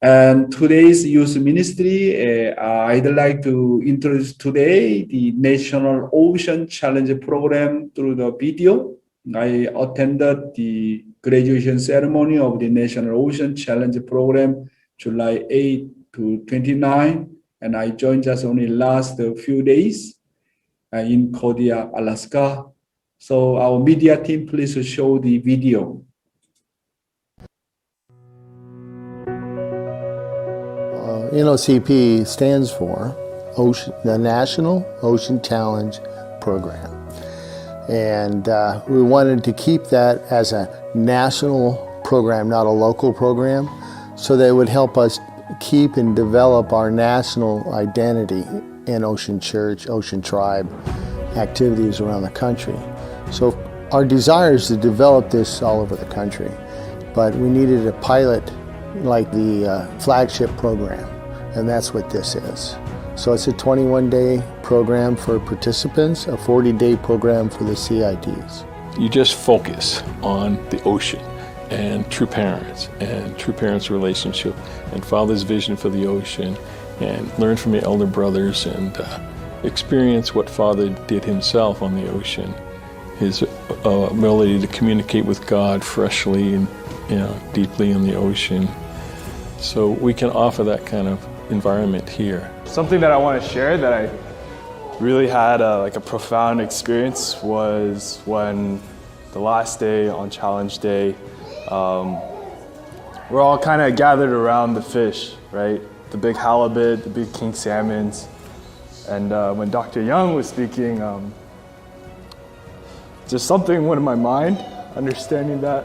And today's youth ministry, I'd like to introduce today the National Ocean Challenge program through the video. I attended the graduation ceremony of the National Ocean Challenge program, July 8 to 29, and I joined just only last few days in Kodiak, Alaska. So our media team, please show the video. NOCP stands for the National Ocean Challenge Program. And we wanted to keep that as a national program, not a local program, so that it would help us keep and develop our national identity in Ocean Church, Ocean Tribe activities around the country. So our desire is to develop this all over the country, but we needed a pilot like the flagship program, and that's what this is. So it's a 21-day program for participants, a 40-day program for the CIDs. You just focus on the ocean and true parents relationship and Father's vision for the ocean, and learn from your elder brothers and experience what Father did himself on the ocean, his ability to communicate with God freshly and deeply in the ocean. So we can offer that kind of environment here. Something that I want to share that I really had a profound experience was when the last day on Challenge Day, we're all kind of gathered around the fish, right? The big halibut, the big king salmons. And when Dr. Yong was speaking, just something went in my mind, understanding that.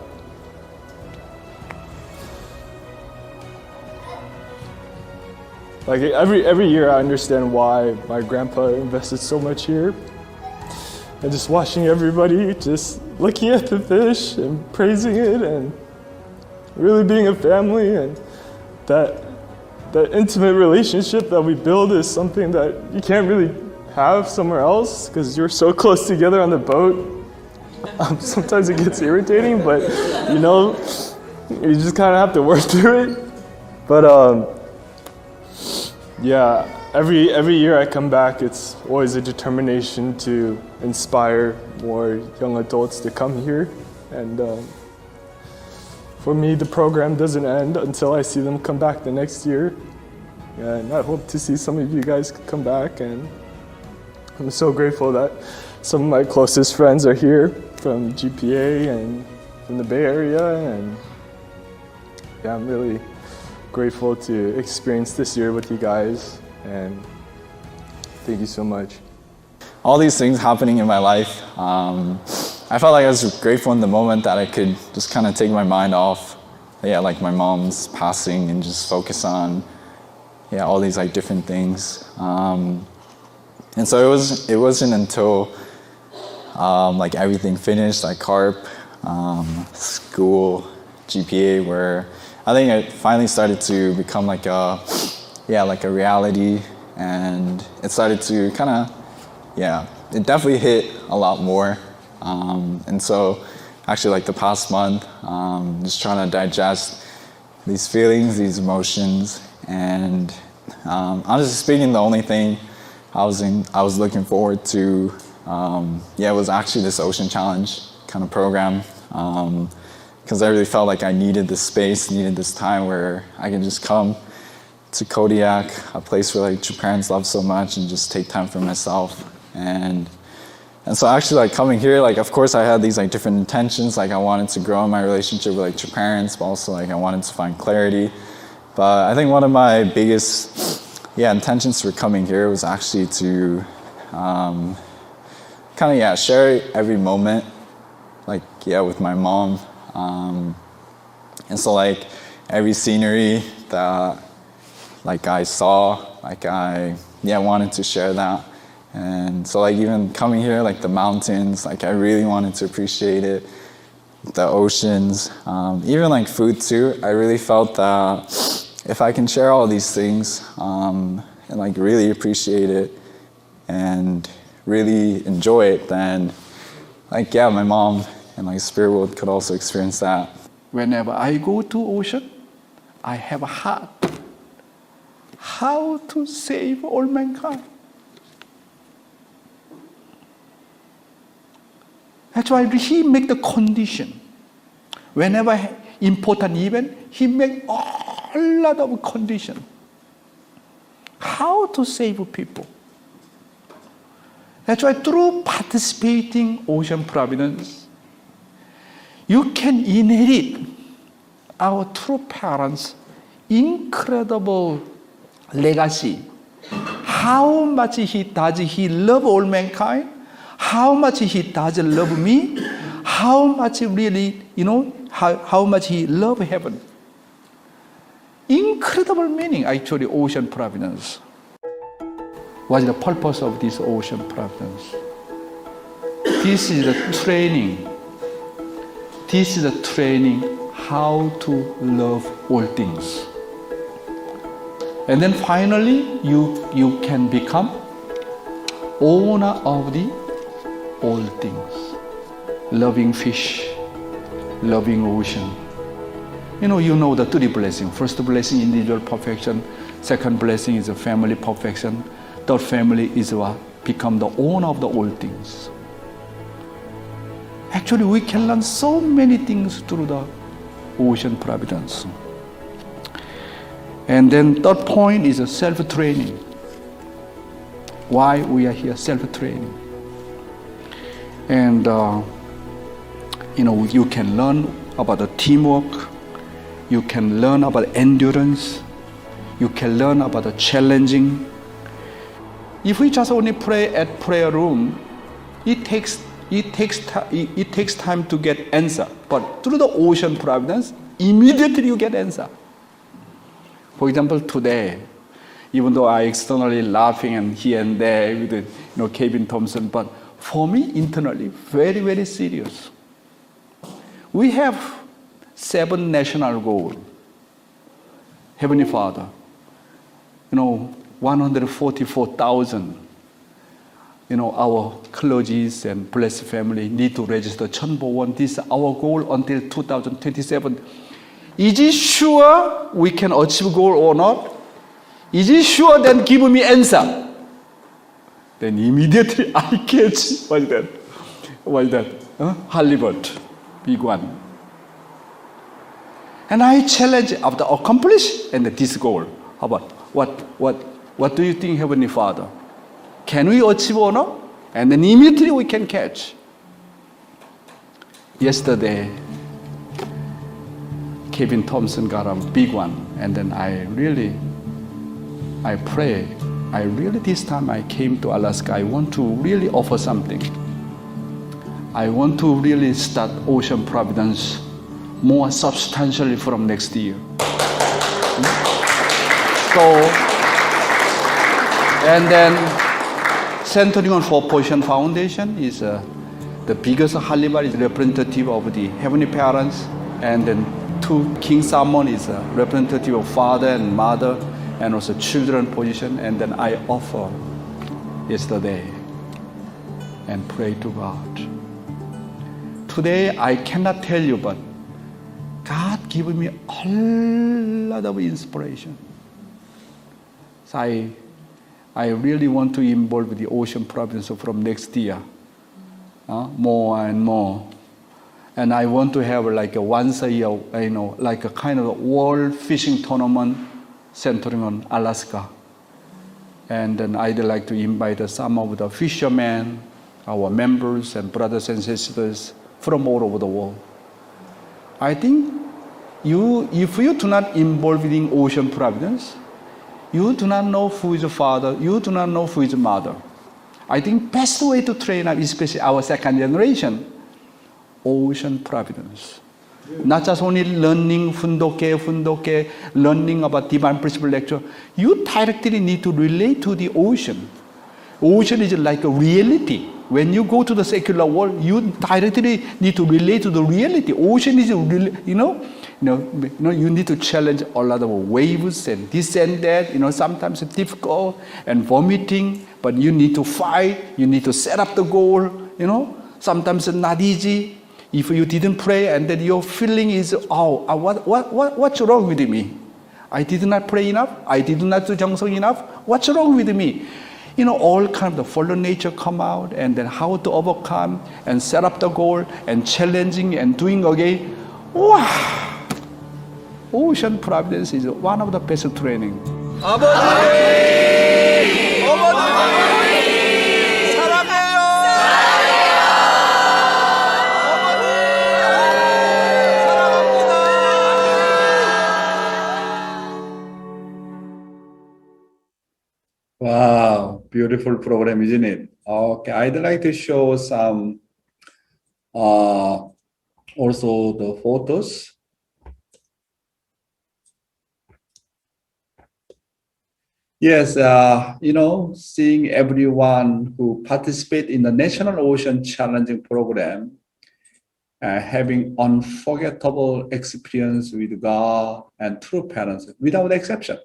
Like every year I understand why my grandpa invested so much here. And just watching everybody just looking at the fish and praising it and really being a family, and that intimate relationship that we build is something that you can't really have somewhere else because you're so close together on the boat. Sometimes it gets irritating, but you just kind of have to work through it. But yeah, every year I come back, it's always a determination to inspire more young adults to come here. And for me, the program doesn't end until I see them come back the next year. And I hope to see some of you guys come back. And I'm so grateful that some of my closest friends are here from GPA and from the Bay Area. And yeah, I'm really grateful to experience this year with you guys, and thank you so much. All these things happening in my life, I felt like I was grateful in the moment that I could just kind of take my mind off, like my mom's passing, and just focus on, all these like different things. And so it wasn't until like everything finished, like CARP, school, GPA, where I think it finally started to become like a reality, and it started to kind of, it definitely hit a lot more. And so actually like the past month, just trying to digest these feelings, these emotions, and honestly speaking, the only thing I was looking forward to, was actually this Ocean Challenge kind of program. Because I really felt like I needed this space, needed this time where I can just come to Kodiak, a place where like your parents love so much, and just take time for myself. And so actually like coming here, like of course I had these like different intentions, like I wanted to grow in my relationship with like your parents, but also like I wanted to find clarity. But I think one of my biggest intentions for coming here was actually to kind of share every moment with my mom. And so like every scenery that like I saw, like I wanted to share that. And so like even coming here, like the mountains, like I really wanted to appreciate it, the oceans, even like food too. I really felt that if I can share all these things and like really appreciate it and really enjoy it, then like my mom and like spirit world could also experience that. Whenever I go to ocean, I have a heart how to save all mankind. That's why he make the condition. Whenever important event, he make a lot of condition. How to save people. That's why through participating Ocean Providence, you can inherit our true parents' incredible legacy. How much does he love all mankind? How much he does love me? How much really, how much he love heaven? Incredible meaning, actually, Ocean Providence. What's the purpose of this Ocean Providence? This is the training. This is the training how to love all things. And then finally, you can become owner of the all things. Loving fish, loving ocean. You know the three blessings. First blessing, individual perfection. Second blessing is a family perfection. Third family is what? Become the owner of the all things. Actually, we can learn so many things through the Ocean Providence. And then third point is a self-training. Why we are here, self-training. And you can learn about the teamwork. You can learn about endurance. You can learn about the challenging. If we just only pray at prayer room, it takes time to get answer. But through the Ocean Providence, immediately you get answer. For example, today, even though I externally laughing and here and there with Kevin Thompson, but for me internally, very, very serious. We have 7 national goals. Heavenly Father, 144,000, our clergies and blessed family need to register Chunbo. This is our goal until 2027. Is it sure we can achieve goal or not? Is it sure? Then give me answer. Then immediately I catch, what's that? Halibut, big one. And I challenge after accomplish and this goal. How about, what do you think, Heavenly Father? Can we achieve or not? And then immediately we can catch. Yesterday, Kevin Thompson got a big one. And then I pray. This time I came to Alaska, I want to really offer something. I want to really start Ocean Providence more substantially from next year. And then centering on 4 Portion Foundation is the biggest halibut is representative of the Heavenly Parents, and then 2 King Salmon is a representative of father and mother, and also children position. And then I offer yesterday and pray to God. Today I cannot tell you, but God gave me a lot of inspiration. So I really want to involve the Ocean Providence from next year, more and more. And I want to have like a once a year, like a kind of a world fishing tournament centering on Alaska. And then I'd like to invite some of the fishermen, our members and brothers and sisters from all over the world. I think if you do not involve in Ocean Providence, you do not know who is father, you do not know who is mother. I think best way to train up, especially our second generation, Ocean Providence. Not just only learning fundoke, learning about divine principle lecture. You directly need to relate to the ocean. Ocean is like a reality. When you go to the secular world, you directly need to relate to the reality. Ocean is, you need to challenge a lot of waves and this and that. Sometimes it's difficult and vomiting, but you need to fight. You need to set up the goal. Sometimes it's not easy. If you didn't pray and then your feeling is, what's wrong with me? I did not pray enough. I did not do 정성 enough. What's wrong with me? You know, all kind of the fallen nature come out, and then how to overcome and set up the goal and challenging and doing again. Wow! Ocean Providence is one of the best training. Wow, beautiful program, isn't it? Okay, I'd like to show some also the photos. Yes, you know, seeing everyone who participate in the National Ocean Challenging Program, having unforgettable experience with God and true parents, without exception.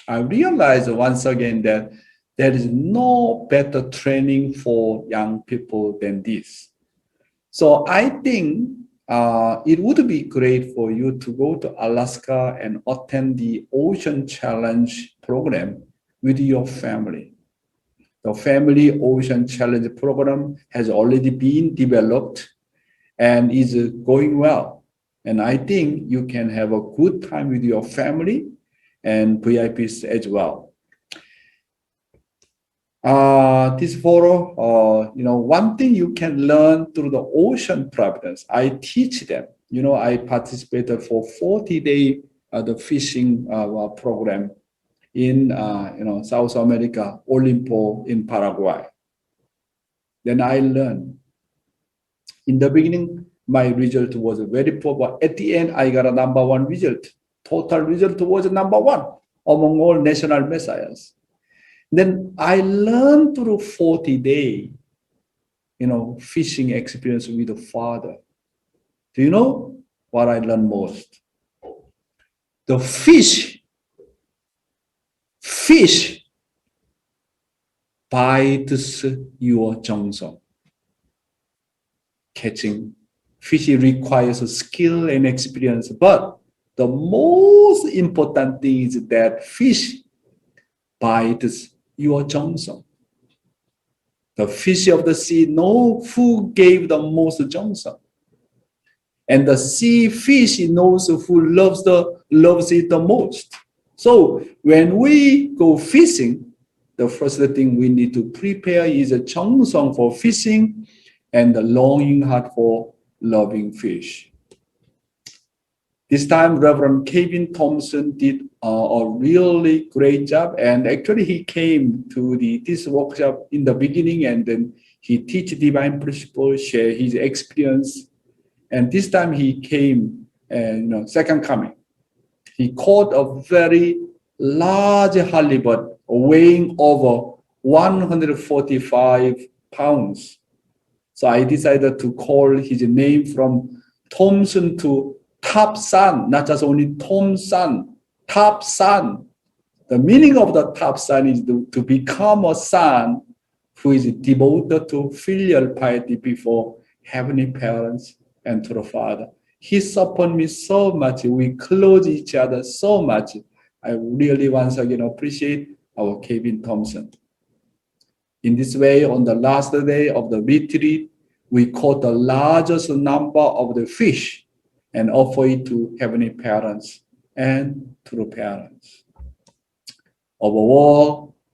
I realized once again that there is no better training for young people than this. So I think it would be great for you to go to Alaska and attend the Ocean Challenge program with your family. The Family Ocean Challenge program has already been developed and is going well. And I think you can have a good time with your family and VIPs as well. This photo, you know, one thing you can learn through the Ocean Providence, I teach them. You know, I participated for 40-day the fishing program in you know, South America, Olimpo in Paraguay. Then I learned. In the beginning, my result was very poor, but at the end, I got a #1 result. Total result was #1 among all national messiahs. Then I learned through 40-day, you know, fishing experience with the Father. Do you know what I learned most? The fish bites your 정성. Catching fish requires skill and experience, but the most important thing is that fish bites your 정성. The fish of the sea know who gave the most 정성. And the sea fish knows who loves it the most. So when we go fishing, the first thing we need to prepare is a 정성 for fishing and the longing heart for loving fish. This time, Reverend Kevin Thompson did a really great job, and actually he came to this workshop in the beginning, and then he teach divine principles, share his experience, and this time he came, you know, second coming. He caught a very large halibut weighing over 145 pounds. So I decided to call his name from Thompson to Top Son, not just only Thompson, Top Son. The meaning of the top son is to become a son who is devoted to filial piety before heavenly parents and to the Father. He supported me so much. We close each other so much. I really once again appreciate our Kevin Thompson. In this way, on the last day of the retreat, we caught the largest number of the fish and offer it to heavenly parents and true parents. Above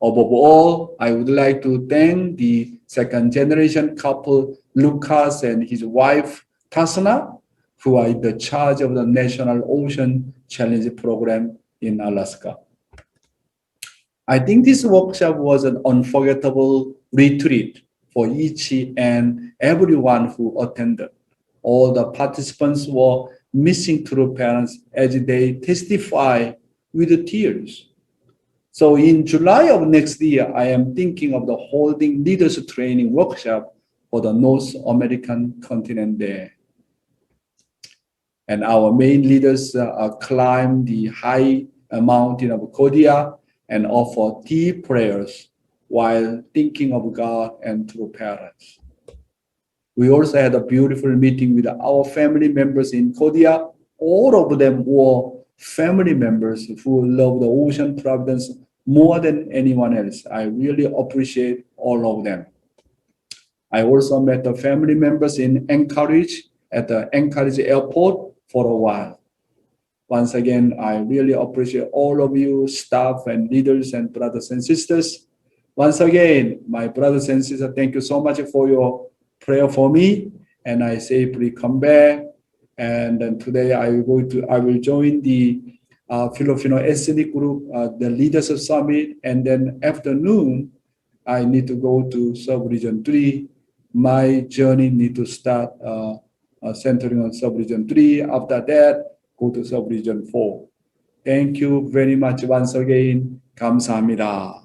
all, I would like to thank the second generation couple, Lucas and his wife, Tasana, who are in the charge of the National Ocean Challenge Program in Alaska. I think this workshop was an unforgettable retreat for each and everyone who attended. All the participants were missing true parents as they testify with tears. So in July of next year, I am thinking of the holding leaders training workshop for the North American continent there. And our main leaders climb the high mountain of Kodia and offer deep prayers while thinking of God and true parents. We also had a beautiful meeting with our family members in Kodia. All of them were family members who love the Ocean Providence more than anyone else. I really appreciate all of them. I also met the family members in Anchorage at the Anchorage airport for a while. Once again, I really appreciate all of you, staff and leaders and brothers and sisters. Once again, my brothers and sisters, thank you so much for your prayer for me. And I safely come back. And then today I will join the Filipino ethnic group, the Leaders of Summit. And then afternoon, I need to go to Sub-Region 3. My journey need to start centering on Sub-Region 3. After that, go to Sub-Region 4. Thank you very much once again. 감사합니다.